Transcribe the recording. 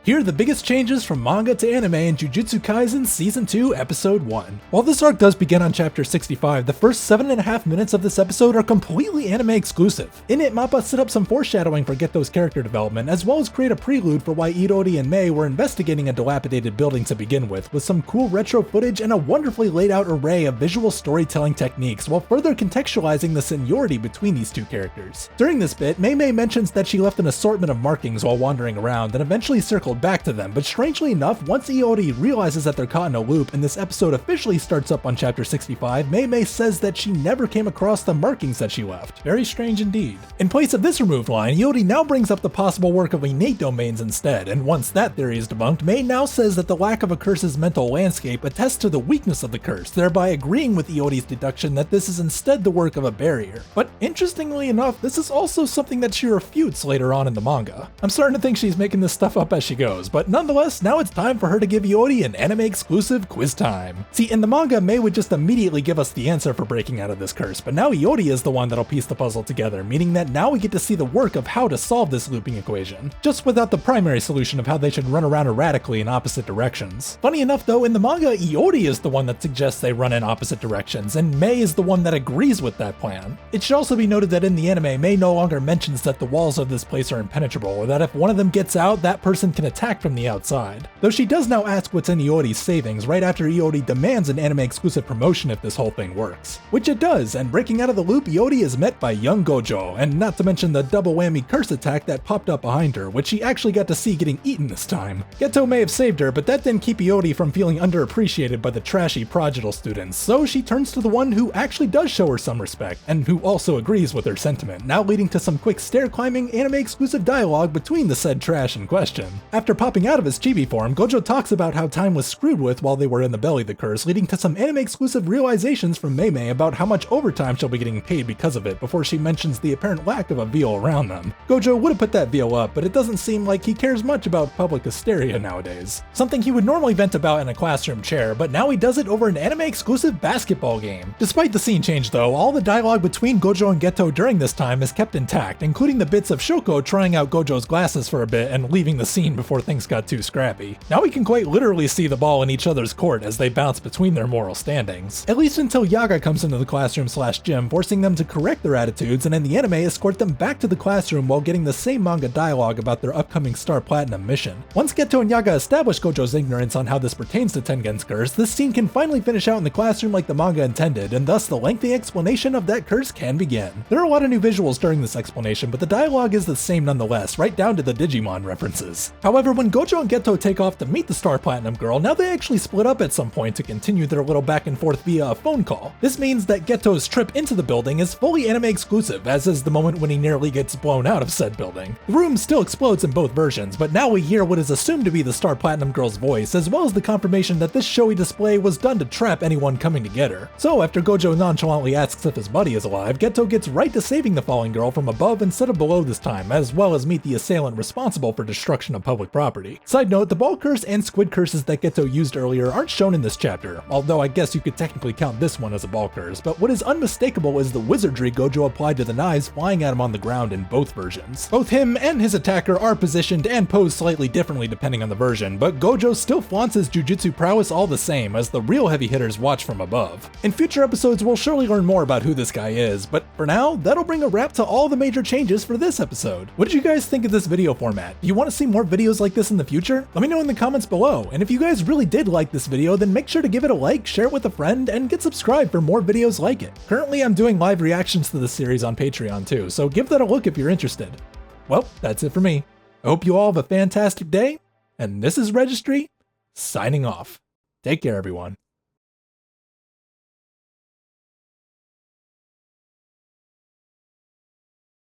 Here are the biggest changes from manga to anime in Jujutsu Kaisen Season 2, Episode 1. While this arc does begin on Chapter 65, the first 7.5 minutes of this episode are completely anime exclusive. In it, Mappa set up some foreshadowing for Geto's character development, as well as create a prelude for why Irori and Mei were investigating a dilapidated building to begin with some cool retro footage and a wonderfully laid out array of visual storytelling techniques, while further contextualizing the seniority between these two characters. During this bit, Mei mentions that she left an assortment of markings while wandering around and eventually circled back to them, but strangely enough, once Iori realizes that they're caught in a loop and this episode officially starts up on Chapter 65, Mei says that she never came across the markings that she left. Very strange indeed. In place of this removed line, Iori now brings up the possible work of innate domains instead, and once that theory is debunked, Mei now says that the lack of a curse's mental landscape attests to the weakness of the curse, thereby agreeing with Iori's deduction that this is instead the work of a barrier. But interestingly enough, this is also something that she refutes later on in the manga. I'm starting to think she's making this stuff up as she goes, but nonetheless, now it's time for her to give Iori an anime-exclusive quiz time. See, in the manga, Mei would just immediately give us the answer for breaking out of this curse, but now Iori is the one that'll piece the puzzle together, meaning that now we get to see the work of how to solve this looping equation, just without the primary solution of how they should run around erratically in opposite directions. Funny enough though, in the manga, Iori is the one that suggests they run in opposite directions, and Mei is the one that agrees with that plan. It should also be noted that in the anime, Mei no longer mentions that the walls of this place are impenetrable, or that if one of them gets out, that person can attack from the outside. Though she does now ask what's in Iori's savings right after Iori demands an anime-exclusive promotion if this whole thing works. Which it does, and breaking out of the loop, Iori is met by young Gojo, and not to mention the double whammy curse attack that popped up behind her, which she actually got to see getting eaten this time. Geto may have saved her, but that didn't keep Iori from feeling underappreciated by the trashy prodigal students, so she turns to the one who actually does show her some respect, and who also agrees with her sentiment, now leading to some quick stair-climbing, anime-exclusive dialogue between the said trash in question. After popping out of his chibi form, Gojo talks about how time was screwed with while they were in the belly of the curse, leading to some anime-exclusive realizations from Mei about how much overtime she'll be getting paid because of it, before she mentions the apparent lack of a veil around them. Gojo would have put that veil up, but it doesn't seem like he cares much about public hysteria nowadays. Something he would normally vent about in a classroom chair, but now he does it over an anime-exclusive basketball game. Despite the scene change though, all the dialogue between Gojo and Geto during this time is kept intact, including the bits of Shoko trying out Gojo's glasses for a bit and leaving the scene before things got too scrappy. Now we can quite literally see the ball in each other's court as they bounce between their moral standings. At least until Yaga comes into the classroom/gym, forcing them to correct their attitudes, and in the anime escort them back to the classroom while getting the same manga dialogue about their upcoming Star Platinum mission. Once Geto and Yaga establish Gojo's ignorance on how this pertains to Tengen's curse, this scene can finally finish out in the classroom like the manga intended, and thus the lengthy explanation of that curse can begin. There are a lot of new visuals during this explanation, but the dialogue is the same nonetheless, right down to the Digimon references. However, when Gojo and Geto take off to meet the Star Platinum girl, now they actually split up at some point to continue their little back and forth via a phone call. This means that Geto's trip into the building is fully anime exclusive, as is the moment when he nearly gets blown out of said building. The room still explodes in both versions, but now we hear what is assumed to be the Star Platinum girl's voice, as well as the confirmation that this showy display was done to trap anyone coming to get her. So after Gojo nonchalantly asks if his buddy is alive, Geto gets right to saving the falling girl from above instead of below this time, as well as meet the assailant responsible for destruction of public property. Side note, the ball curse and squid curses that Geto used earlier aren't shown in this chapter, although I guess you could technically count this one as a ball curse, but what is unmistakable is the wizardry Gojo applied to the knives flying at him on the ground in both versions. Both him and his attacker are positioned and posed slightly differently depending on the version, but Gojo still flaunts his jujutsu prowess all the same as the real heavy hitters watch from above. In future episodes, we'll surely learn more about who this guy is, but for now, that'll bring a wrap to all the major changes for this episode. What did you guys think of this video format? Do you want to see more videos like this in the future? Let me know in the comments below, and if you guys really did like this video, then make sure to give it a like, share it with a friend, and get subscribed for more videos like it. Currently, I'm doing live reactions to this series on Patreon too, so give that a look if you're interested. Well, that's it for me. I hope you all have a fantastic day, and this is Registry, signing off. Take care, everyone.